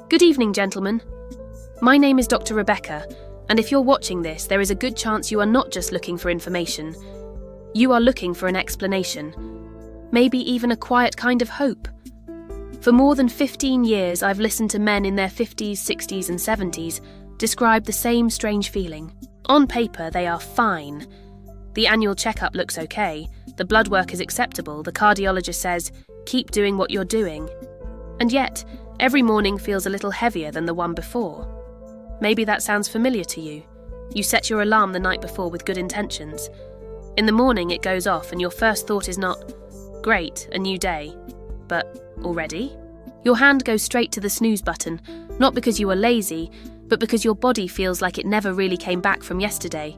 Good evening, gentlemen. My name is Dr. Rebecca, and if you're watching this, there is a good chance you are not just looking for information. You are looking for an explanation. Maybe even a quiet kind of hope. For more than 15 years, I've listened to men in their 50s, 60s, and 70s describe the same strange feeling. On paper, they are fine. The annual checkup looks okay, the blood work is acceptable, the cardiologist says, keep doing what you're doing. And yet, every morning feels a little heavier than the one before. Maybe that sounds familiar to you. You set your alarm the night before with good intentions. In the morning it goes off and your first thought is not, great, a new day, but already? Your hand goes straight to the snooze button, not because you are lazy, but because your body feels like it never really came back from yesterday.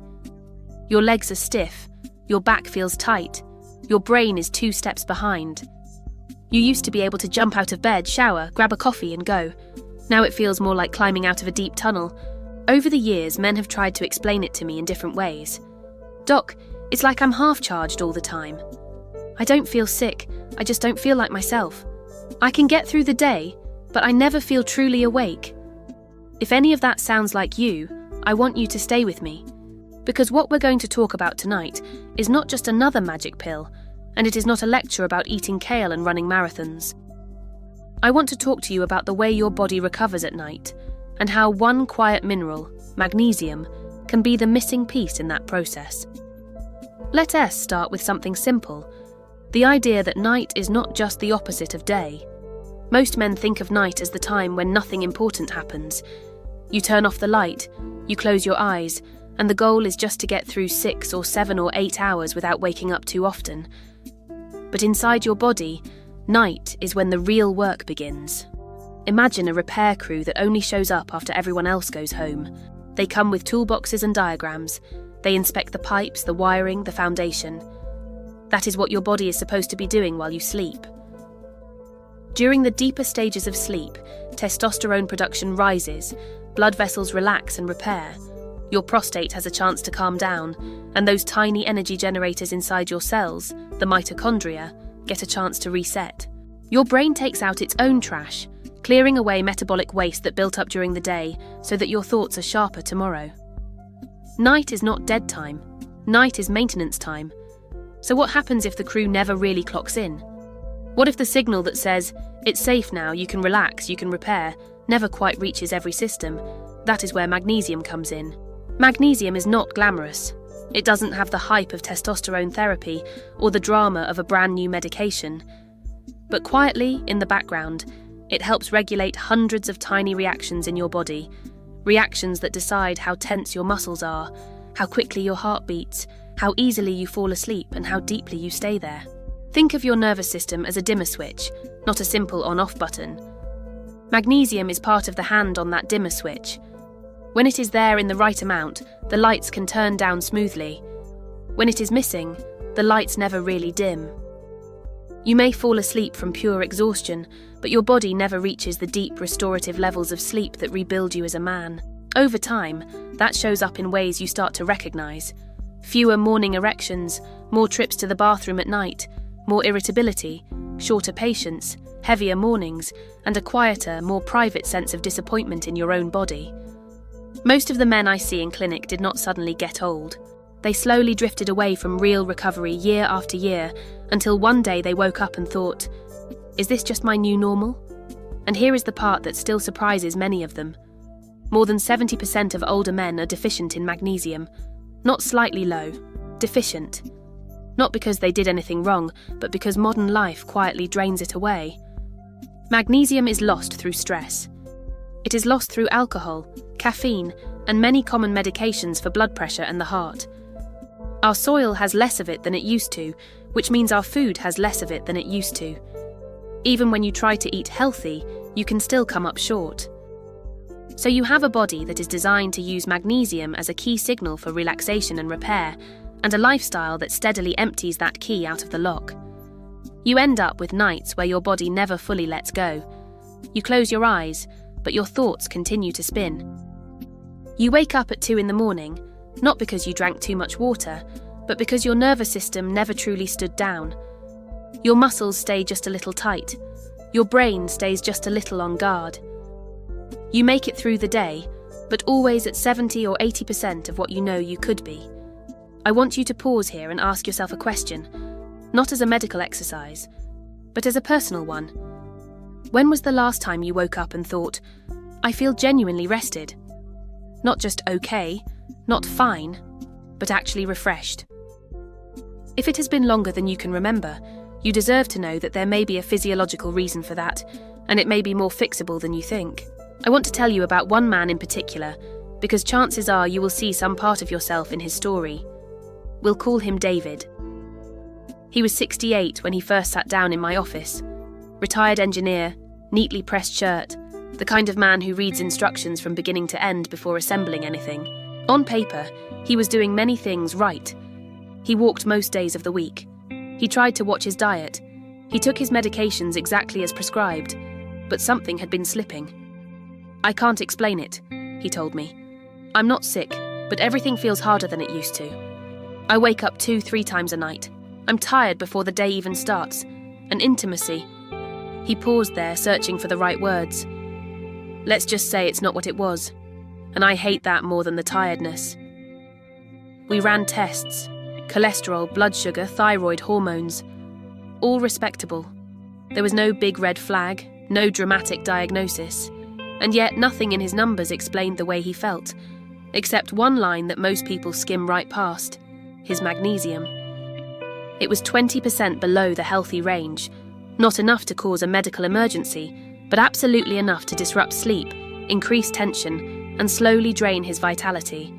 Your legs are stiff, your back feels tight, your brain is 2 steps behind. You used to be able to jump out of bed, shower, grab a coffee and go. Now it feels more like climbing out of a deep tunnel. Over the years, men have tried to explain it to me in different ways. Doc, it's like I'm half-charged all the time. I don't feel sick, I just don't feel like myself. I can get through the day, but I never feel truly awake. If any of that sounds like you, I want you to stay with me. Because what we're going to talk about tonight is not just another magic pill, and it is not a lecture about eating kale and running marathons. I want to talk to you about the way your body recovers at night, and how one quiet mineral, magnesium, can be the missing piece in that process. Let us start with something simple, the idea that night is not just the opposite of day. Most men think of night as the time when nothing important happens. You turn off the light, you close your eyes, and the goal is just to get through 6 or 7 or 8 hours without waking up too often. But inside your body, night is when the real work begins. Imagine a repair crew that only shows up after everyone else goes home. They come with toolboxes and diagrams. They inspect the pipes, the wiring, the foundation. That is what your body is supposed to be doing while you sleep. During the deeper stages of sleep, testosterone production rises, blood vessels relax and repair. Your prostate has a chance to calm down, and those tiny energy generators inside your cells, the mitochondria, get a chance to reset. Your brain takes out its own trash, clearing away metabolic waste that built up during the day so that your thoughts are sharper tomorrow. Night is not dead time. Night is maintenance time. So what happens if the crew never really clocks in? What if the signal that says, it's safe now, you can relax, you can repair, never quite reaches every system? That is where magnesium comes in. Magnesium is not glamorous. It doesn't have the hype of testosterone therapy or the drama of a brand new medication. But quietly, in the background, it helps regulate hundreds of tiny reactions in your body. Reactions that decide how tense your muscles are, how quickly your heart beats, how easily you fall asleep and how deeply you stay there. Think of your nervous system as a dimmer switch, not a simple on-off button. Magnesium is part of the hand on that dimmer switch. When it is there in the right amount, the lights can turn down smoothly. When it is missing, the lights never really dim. You may fall asleep from pure exhaustion, but your body never reaches the deep restorative levels of sleep that rebuild you as a man. Over time, that shows up in ways you start to recognize. Fewer morning erections, more trips to the bathroom at night, more irritability, shorter patience, heavier mornings, and a quieter, more private sense of disappointment in your own body. Most of the men I see in clinic did not suddenly get old. They slowly drifted away from real recovery year after year until one day they woke up and thought, is this just my new normal? And here is the part that still surprises many of them. More than 70% of older men are deficient in magnesium. Not slightly low, deficient. Not because they did anything wrong, but because modern life quietly drains it away. Magnesium is lost through stress. It is lost through alcohol, caffeine, and many common medications for blood pressure and the heart. Our soil has less of it than it used to, which means our food has less of it than it used to. Even when you try to eat healthy, you can still come up short. So you have a body that is designed to use magnesium as a key signal for relaxation and repair, and a lifestyle that steadily empties that key out of the lock. You end up with nights where your body never fully lets go. You close your eyes, but your thoughts continue to spin. You wake up at 2 a.m, not because you drank too much water, but because your nervous system never truly stood down. Your muscles stay just a little tight. Your brain stays just a little on guard. You make it through the day, but always at 70 or 80% of what you know you could be. I want you to pause here and ask yourself a question, not as a medical exercise, but as a personal one. When was the last time you woke up and thought, I feel genuinely rested? Not just okay, not fine, but actually refreshed. If it has been longer than you can remember, you deserve to know that there may be a physiological reason for that, and it may be more fixable than you think. I want to tell you about one man in particular, because chances are you will see some part of yourself in his story. We'll call him David. He was 68 when he first sat down in my office. Retired engineer, neatly pressed shirt, the kind of man who reads instructions from beginning to end before assembling anything. On paper, he was doing many things right. He walked most days of the week. He tried to watch his diet. He took his medications exactly as prescribed, but something had been slipping. I can't explain it, he told me. I'm not sick, but everything feels harder than it used to. I wake up 2-3 times a night. I'm tired before the day even starts. An intimacy. He paused there, searching for the right words. Let's just say it's not what it was, and I hate that more than the tiredness. We ran tests. Cholesterol, blood sugar, thyroid, hormones. All respectable. There was no big red flag, no dramatic diagnosis. And yet nothing in his numbers explained the way he felt, except one line that most people skim right past, his magnesium. It was 20% below the healthy range, not enough to cause a medical emergency, but absolutely enough to disrupt sleep, increase tension, and slowly drain his vitality.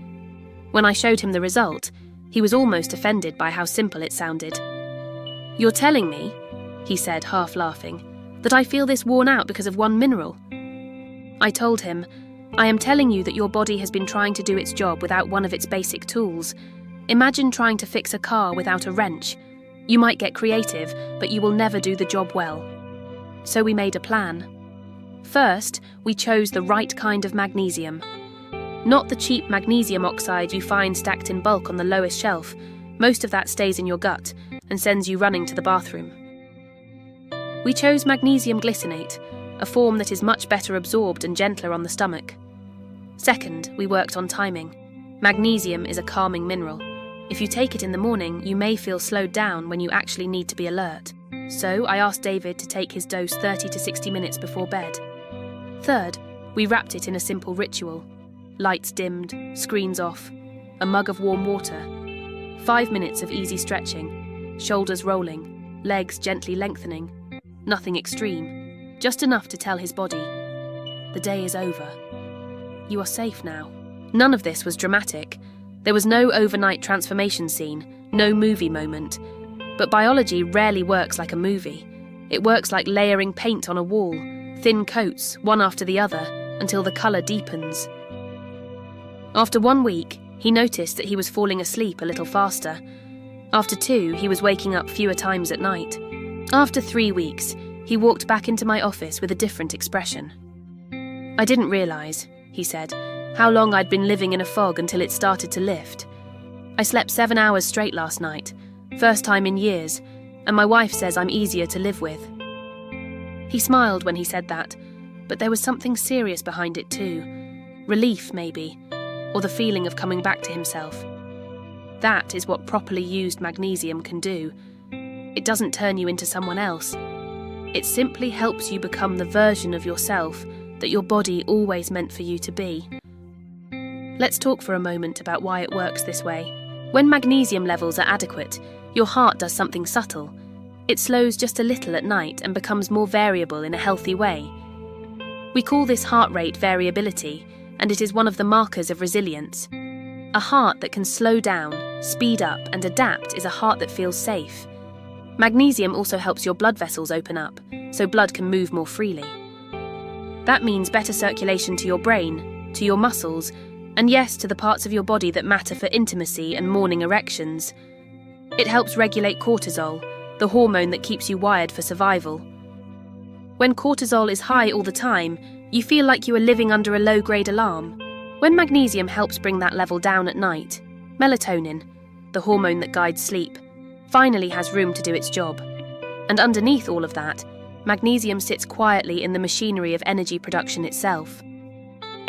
When I showed him the result, he was almost offended by how simple it sounded. You're telling me, he said, half laughing, that I feel this worn out because of one mineral? I told him, I am telling you that your body has been trying to do its job without one of its basic tools. Imagine trying to fix a car without a wrench. You might get creative, but you will never do the job well. So we made a plan. First, we chose the right kind of magnesium. Not the cheap magnesium oxide you find stacked in bulk on the lowest shelf. Most of that stays in your gut and sends you running to the bathroom. We chose magnesium glycinate, a form that is much better absorbed and gentler on the stomach. Second, we worked on timing. Magnesium is a calming mineral. If you take it in the morning, you may feel slowed down when you actually need to be alert. So I asked David to take his dose 30 to 60 minutes before bed. Third, we wrapped it in a simple ritual. Lights dimmed, screens off, a mug of warm water, 5 minutes of easy stretching, shoulders rolling, legs gently lengthening. Nothing extreme, just enough to tell his body, the day is over. You are safe now. None of this was dramatic. There was no overnight transformation scene, no movie moment. But biology rarely works like a movie. It works like layering paint on a wall, thin coats, one after the other, until the colour deepens. After 1 week, he noticed that he was falling asleep a little faster. After 2, he was waking up fewer times at night. After 3 weeks, he walked back into my office with a different expression. I didn't realise, he said, how long I'd been living in a fog until it started to lift. I slept 7 hours straight last night, first time in years, and my wife says I'm easier to live with. He smiled when he said that, but there was something serious behind it too. Relief, maybe, or the feeling of coming back to himself. That is what properly used magnesium can do. It doesn't turn you into someone else. It simply helps you become the version of yourself that your body always meant for you to be. Let's talk for a moment about why it works this way. When magnesium levels are adequate, your heart does something subtle. It slows just a little at night and becomes more variable in a healthy way. We call this heart rate variability, and it is one of the markers of resilience. A heart that can slow down, speed up, and adapt is a heart that feels safe. Magnesium also helps your blood vessels open up, so blood can move more freely. That means better circulation to your brain, to your muscles, and yes, to the parts of your body that matter for intimacy and morning erections. It helps regulate cortisol, the hormone that keeps you wired for survival. When cortisol is high all the time, you feel like you are living under a low-grade alarm. When magnesium helps bring that level down at night, melatonin, the hormone that guides sleep, finally has room to do its job. And underneath all of that, magnesium sits quietly in the machinery of energy production itself.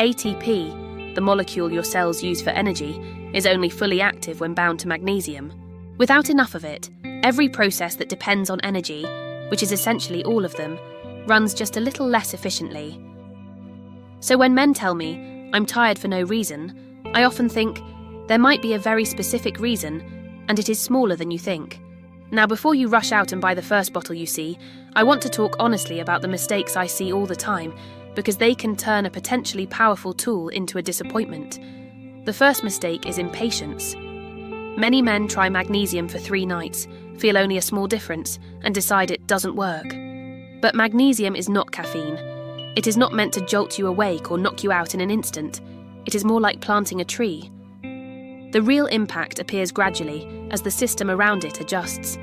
ATP, the molecule your cells use for energy, is only fully active when bound to magnesium. Without enough of it, every process that depends on energy, which is essentially all of them, runs just a little less efficiently. So when men tell me, I'm tired for no reason, I often think, there might be a very specific reason, and it is smaller than you think. Now, before you rush out and buy the first bottle you see, I want to talk honestly about the mistakes I see all the time, because they can turn a potentially powerful tool into a disappointment. The first mistake is impatience. Many men try magnesium for 3 nights, feel only a small difference, and decide it doesn't work. But magnesium is not caffeine. It is not meant to jolt you awake or knock you out in an instant. It is more like planting a tree. The real impact appears gradually as the system around it adjusts.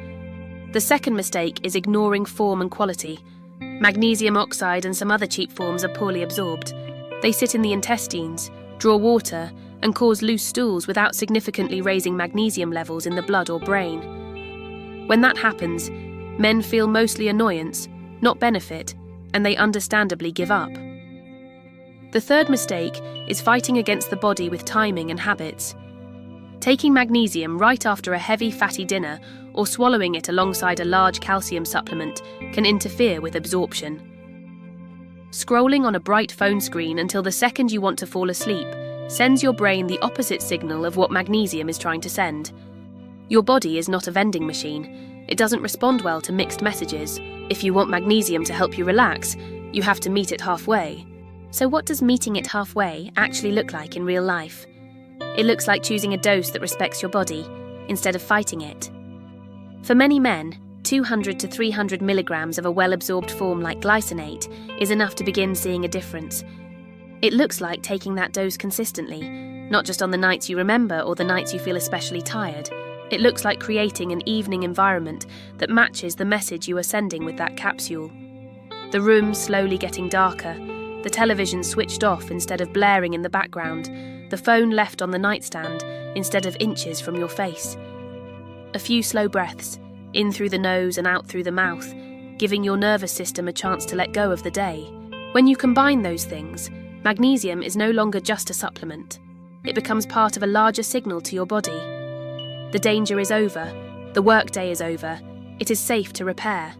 The second mistake is ignoring form and quality. Magnesium oxide and some other cheap forms are poorly absorbed. They sit in the intestines, draw water, and cause loose stools without significantly raising magnesium levels in the blood or brain. When that happens, men feel mostly annoyance, not benefit, and they understandably give up. The third mistake is fighting against the body with timing and habits. Taking magnesium right after a heavy fatty dinner or swallowing it alongside a large calcium supplement can interfere with absorption. Scrolling on a bright phone screen until the second you want to fall asleep sends your brain the opposite signal of what magnesium is trying to send. Your body is not a vending machine. It doesn't respond well to mixed messages. If you want magnesium to help you relax, you have to meet it halfway. So what does meeting it halfway actually look like in real life? It looks like choosing a dose that respects your body, instead of fighting it. For many men, 200 to 300 milligrams of a well-absorbed form like glycinate is enough to begin seeing a difference. It looks like taking that dose consistently, not just on the nights you remember or the nights you feel especially tired. It looks like creating an evening environment that matches the message you are sending with that capsule. The room slowly getting darker, the television switched off instead of blaring in the background, the phone left on the nightstand instead of inches from your face. A few slow breaths, in through the nose and out through the mouth, giving your nervous system a chance to let go of the day. When you combine those things, magnesium is no longer just a supplement. It becomes part of a larger signal to your body. The danger is over, the workday is over, it is safe to repair.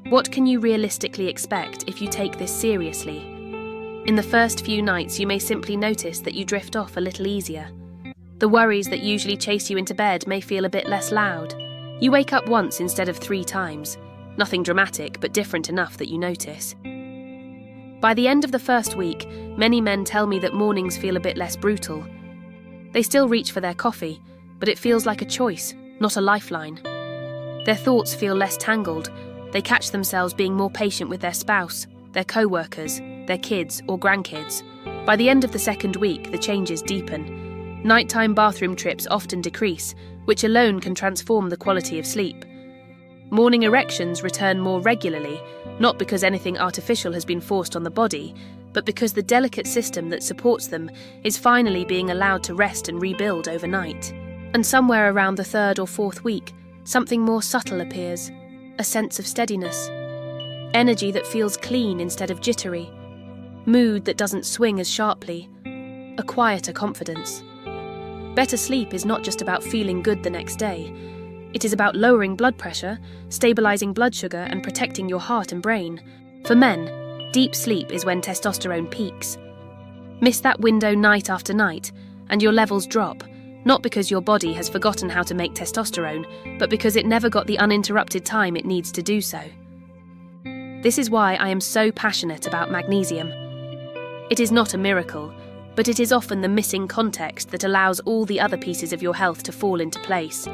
What can you realistically expect if you take this seriously? In the first few nights, you may simply notice that you drift off a little easier. The worries that usually chase you into bed may feel a bit less loud. You wake up once instead of 3 times. Nothing dramatic, but different enough that you notice. By the end of the first week, many men tell me that mornings feel a bit less brutal. They still reach for their coffee, but it feels like a choice, not a lifeline. Their thoughts feel less tangled. They catch themselves being more patient with their spouse, their co-workers, their kids or grandkids. By the end of the second week, the changes deepen. Nighttime bathroom trips often decrease, which alone can transform the quality of sleep. Morning erections return more regularly, not because anything artificial has been forced on the body, but because the delicate system that supports them is finally being allowed to rest and rebuild overnight. And somewhere around the 3rd or 4th week, something more subtle appears, a sense of steadiness. Energy that feels clean instead of jittery. Mood that doesn't swing as sharply. A quieter confidence. Better sleep is not just about feeling good the next day. It is about lowering blood pressure, stabilizing blood sugar, and protecting your heart and brain. For men, deep sleep is when testosterone peaks. Miss that window night after night, and your levels drop, not because your body has forgotten how to make testosterone, but because it never got the uninterrupted time it needs to do so. This is why I am so passionate about magnesium. It is not a miracle, but it is often the missing context that allows all the other pieces of your health to fall into place.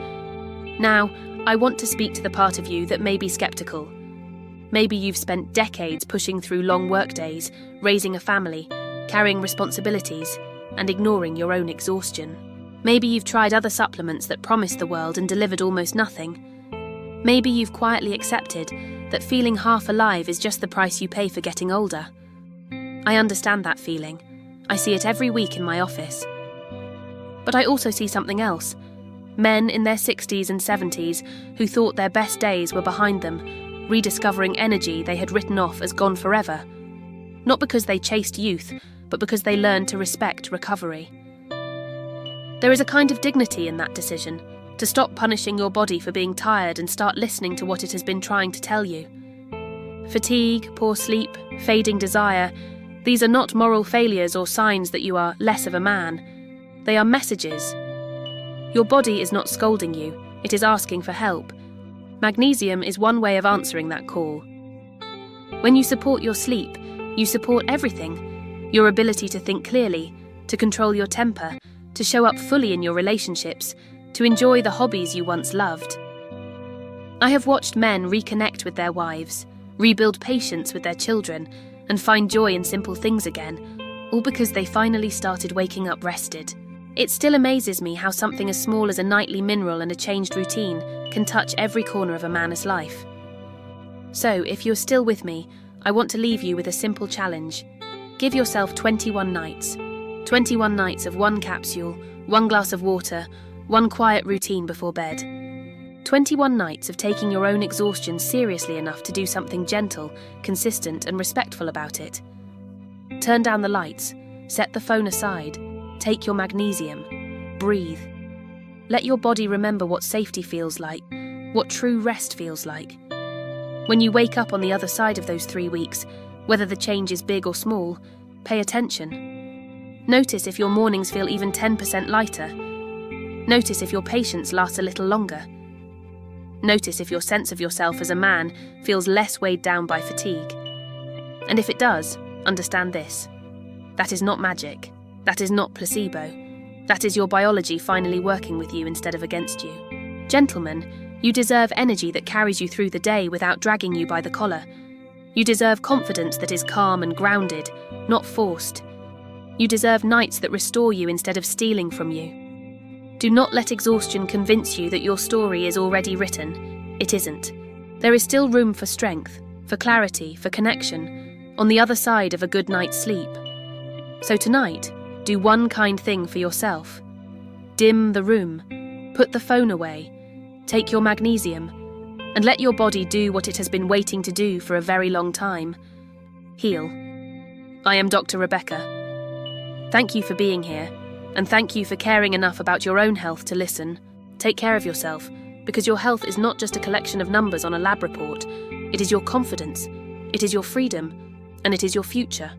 Now, I want to speak to the part of you that may be skeptical. Maybe you've spent decades pushing through long workdays, raising a family, carrying responsibilities, and ignoring your own exhaustion. Maybe you've tried other supplements that promised the world and delivered almost nothing. Maybe you've quietly accepted that feeling half alive is just the price you pay for getting older. I understand that feeling. I see it every week in my office. But I also see something else. Men in their 60s and 70s who thought their best days were behind them, rediscovering energy they had written off as gone forever. Not because they chased youth, but because they learn to respect recovery. There is a kind of dignity in that decision, to stop punishing your body for being tired and start listening to what it has been trying to tell you. Fatigue, poor sleep, fading desire, these are not moral failures or signs that you are less of a man. They are messages. Your body is not scolding you, it is asking for help. Magnesium is one way of answering that call. When you support your sleep, you support everything. Your ability to think clearly, to control your temper, to show up fully in your relationships, to enjoy the hobbies you once loved. I have watched men reconnect with their wives, rebuild patience with their children, and find joy in simple things again, all because they finally started waking up rested. It still amazes me how something as small as a nightly mineral and a changed routine can touch every corner of a man's life. So, if you're still with me, I want to leave you with a simple challenge. Give yourself 21 nights. 21 nights of 1 capsule, 1 glass of water, 1 quiet routine before bed. 21 nights of taking your own exhaustion seriously enough to do something gentle, consistent, and respectful about it. Turn down the lights, set the phone aside, take your magnesium, breathe. Let your body remember what safety feels like, what true rest feels like. When you wake up on the other side of those 3 weeks, whether the change is big or small, pay attention. Notice if your mornings feel even 10% lighter. Notice if your patience lasts a little longer. Notice if your sense of yourself as a man feels less weighed down by fatigue. And if it does, understand this. That is not magic. That is not placebo. That is your biology finally working with you instead of against you. Gentlemen, you deserve energy that carries you through the day without dragging you by the collar. You deserve confidence that is calm and grounded, not forced. You deserve nights that restore you instead of stealing from you. Do not let exhaustion convince you that your story is already written. It isn't. There is still room for strength, for clarity, for connection, on the other side of a good night's sleep. So tonight, do one kind thing for yourself. Dim the room, put the phone away, take your magnesium, and let your body do what it has been waiting to do for a very long time. Heal. I am Dr. Rebecca. Thank you for being here, and thank you for caring enough about your own health to listen. Take care of yourself, because your health is not just a collection of numbers on a lab report. It is your confidence, it is your freedom, and it is your future.